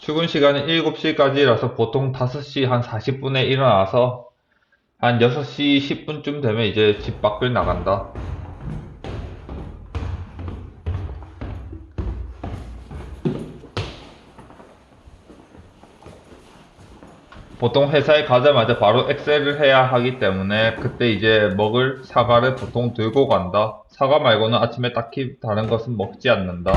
출근 시간은 7시까지라서 보통 5시 한 40분에 일어나서 한 6시 10분쯤 되면 이제 집 밖을 나간다. 보통 회사에 가자마자 바로 엑셀을 해야 하기 때문에 그때 이제 먹을 사과를 보통 들고 간다. 사과 말고는 아침에 딱히 다른 것은 먹지 않는다.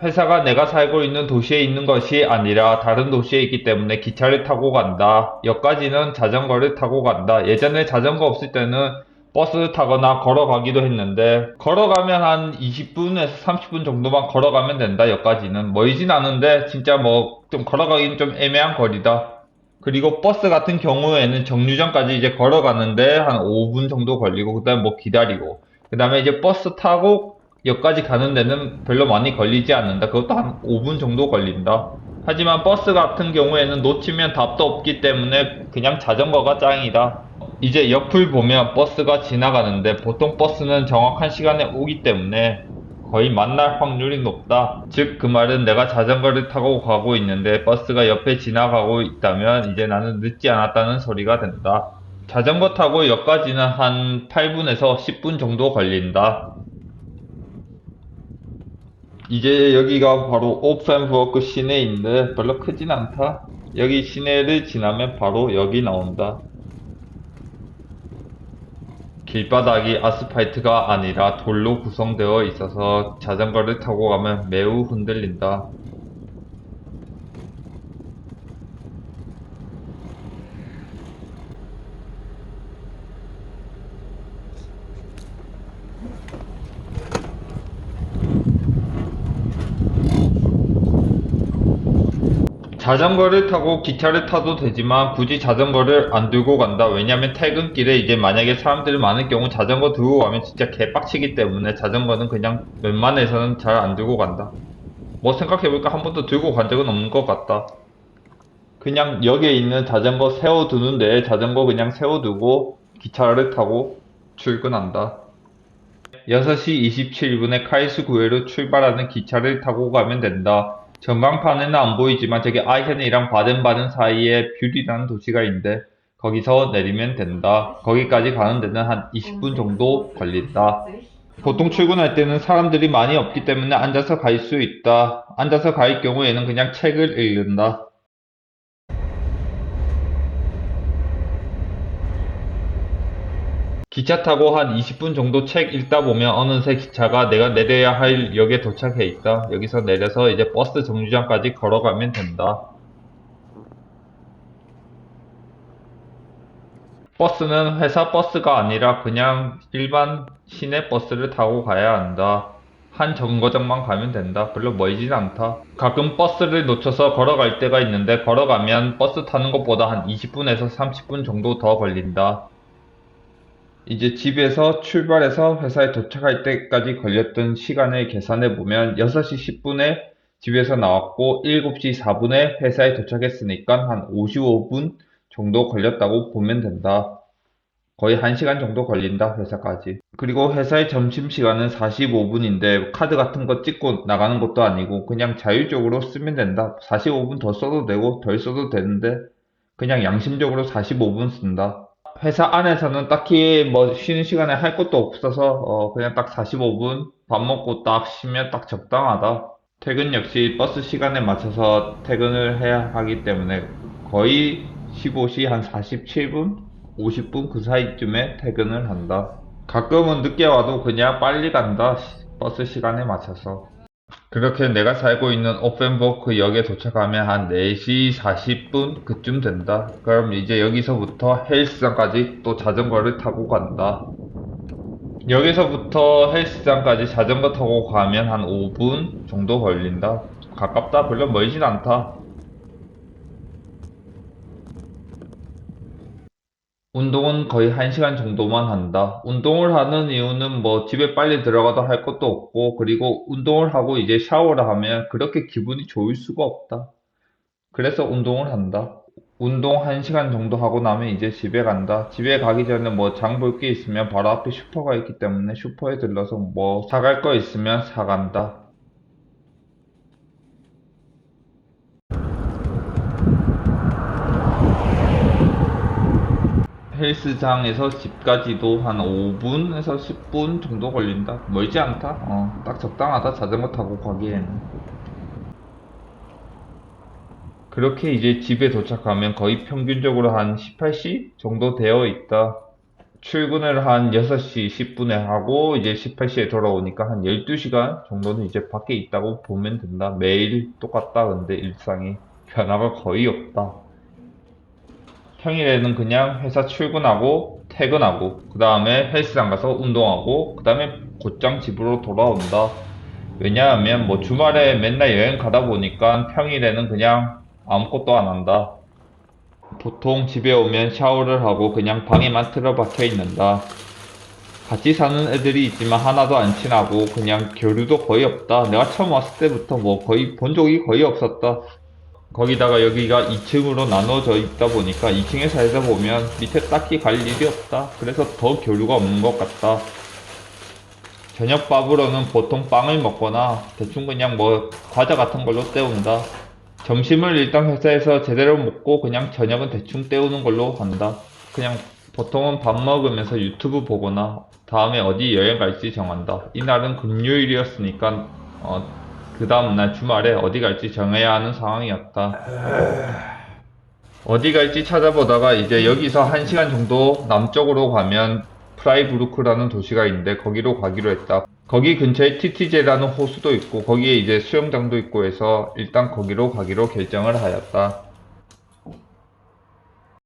회사가 내가 살고 있는 도시에 있는 것이 아니라 다른 도시에 있기 때문에 기차를 타고 간다. 여기까지는 자전거를 타고 간다. 예전에 자전거 없을 때는 버스 타거나 걸어가기도 했는데 걸어가면 한 20분에서 30분 정도만 걸어가면 된다. 여기까지는 멀진 않은데 진짜 뭐 좀 걸어가기는 좀 애매한 거리다. 그리고 버스 같은 경우에는 정류장까지 이제 걸어가는데 한 5분 정도 걸리고 그다음에 뭐 기다리고 그다음에 이제 버스 타고 역까지 가는 데는 별로 많이 걸리지 않는다. 그것도 한 5분 정도 걸린다. 하지만 버스 같은 경우에는 놓치면 답도 없기 때문에 그냥 자전거가 짱이다. 이제 옆을 보면 버스가 지나가는데 보통 버스는 정확한 시간에 오기 때문에 거의 만날 확률이 높다. 즉, 그 말은 내가 자전거를 타고 가고 있는데 버스가 옆에 지나가고 있다면 이제 나는 늦지 않았다는 소리가 된다. 자전거 타고 역까지는 한 8분에서 10분 정도 걸린다. 이제 여기가 바로 오펜워크 시내인데 별로 크진 않다. 여기 시내를 지나면 바로 여기 나온다. 길바닥이 아스팔트가 아니라 돌로 구성되어 있어서 자전거를 타고 가면 매우 흔들린다. 자전거를 타고 기차를 타도 되지만 굳이 자전거를 안 들고 간다. 왜냐면 퇴근길에 이제 만약에 사람들이 많을 경우 자전거 들고 가면 진짜 개빡치기 때문에 자전거는 그냥 웬만해서는 잘 안 들고 간다. 뭐 생각해보니까 한 번도 들고 간 적은 없는 것 같다. 그냥 역에 있는 자전거 세워두는 데에 자전거 그냥 세워두고 기차를 타고 출근한다. 6시 27분에 카이스구에로 출발하는 기차를 타고 가면 된다. 전광판에는 안 보이지만 저기 아이헨이랑 바덴바덴 사이에 뷰리라는 도시가 있는데 거기서 내리면 된다. 거기까지 가는 데는 한 20분 정도 걸린다. 보통 출근할 때는 사람들이 많이 없기 때문에 앉아서 갈 수 있다. 앉아서 갈 경우에는 그냥 책을 읽는다. 기차 타고 한 20분 정도 책 읽다 보면 어느새 기차가 내가 내려야 할 역에 도착해 있다. 여기서 내려서 이제 버스 정류장까지 걸어가면 된다. 버스는 회사 버스가 아니라 그냥 일반 시내 버스를 타고 가야 한다. 한 정거장만 가면 된다. 별로 멀진 않다. 가끔 버스를 놓쳐서 걸어갈 때가 있는데 걸어가면 버스 타는 것보다 한 20분에서 30분 정도 더 걸린다. 이제 집에서 출발해서 회사에 도착할 때까지 걸렸던 시간을 계산해 보면 6시 10분에 집에서 나왔고 7시 4분에 회사에 도착했으니까 한 55분 정도 걸렸다고 보면 된다. 거의 1시간 정도 걸린다, 회사까지. 그리고 회사의 점심시간은 45분인데 카드 같은 거 찍고 나가는 것도 아니고 그냥 자율적으로 쓰면 된다. 45분 더 써도 되고 덜 써도 되는데 그냥 양심적으로 45분 쓴다. 회사 안에서는 딱히 뭐 쉬는 시간에 할 것도 없어서 그냥 딱 45분 밥 먹고 딱 쉬면 딱 적당하다. 퇴근 역시 버스 시간에 맞춰서 퇴근을 해야 하기 때문에 거의 15시 한 47분? 50분 그 사이쯤에 퇴근을 한다. 가끔은 늦게 와도 그냥 빨리 간다. 버스 시간에 맞춰서. 그렇게 내가 살고 있는 오펜버크 역에 도착하면 한 4시 40분 그쯤 된다. 그럼 이제 여기서부터 헬스장까지 또 자전거를 타고 간다. 여기서부터 헬스장까지 자전거 타고 가면 한 5분 정도 걸린다. 가깝다. 별로 멀진 않다. 운동은 거의 1시간 정도만 한다. 운동을 하는 이유는 뭐 집에 빨리 들어가도 할 것도 없고 그리고 운동을 하고 이제 샤워를 하면 그렇게 기분이 좋을 수가 없다. 그래서 운동을 한다. 운동 1시간 정도 하고 나면 이제 집에 간다. 집에 가기 전에 뭐 장 볼 게 있으면 바로 앞에 슈퍼가 있기 때문에 슈퍼에 들러서 뭐 사갈 거 있으면 사간다. 헬스장에서 집까지도 한 5분에서 10분 정도 걸린다. 멀지 않다. 딱 적당하다. 자전거 타고 가기에는. 그렇게 이제 집에 도착하면 거의 평균적으로 한 18시 정도 되어 있다. 출근을 한 6시 10분에 하고 이제 18시에 돌아오니까 한 12시간 정도는 이제 밖에 있다고 보면 된다. 매일 똑같다. 근데 일상이 변화가 거의 없다. 평일에는 그냥 회사 출근하고 퇴근하고 그 다음에 헬스장 가서 운동하고 그 다음에 곧장 집으로 돌아온다. 왜냐하면 뭐 주말에 맨날 여행 가다 보니까 평일에는 그냥 아무것도 안 한다. 보통 집에 오면 샤워를 하고 그냥 방에만 틀어박혀 있는다. 같이 사는 애들이 있지만 하나도 안 친하고 그냥 교류도 거의 없다. 내가 처음 왔을 때부터 뭐 거의 본 적이 거의 없었다. 거기다가 여기가 2층으로 나눠져 있다 보니까 2층에 살다 보면 밑에 딱히 갈 일이 없다. 그래서 더 교류가 없는 것 같다. 저녁밥으로는 보통 빵을 먹거나 대충 그냥 뭐 과자 같은 걸로 때운다. 점심을 일단 회사에서 제대로 먹고 그냥 저녁은 대충 때우는 걸로 한다. 그냥 보통은 밥 먹으면서 유튜브 보거나 다음에 어디 여행 갈지 정한다. 이날은 금요일이었으니까 그 다음날 주말에 어디 갈지 정해야 하는 상황이었다. 어디 갈지 찾아보다가 이제 여기서 1시간 정도 남쪽으로 가면 프라이부르크라는 도시가 있는데 거기로 가기로 했다. 거기 근처에 티티제라는 호수도 있고 거기에 이제 수영장도 있고 해서 일단 거기로 가기로 결정을 하였다.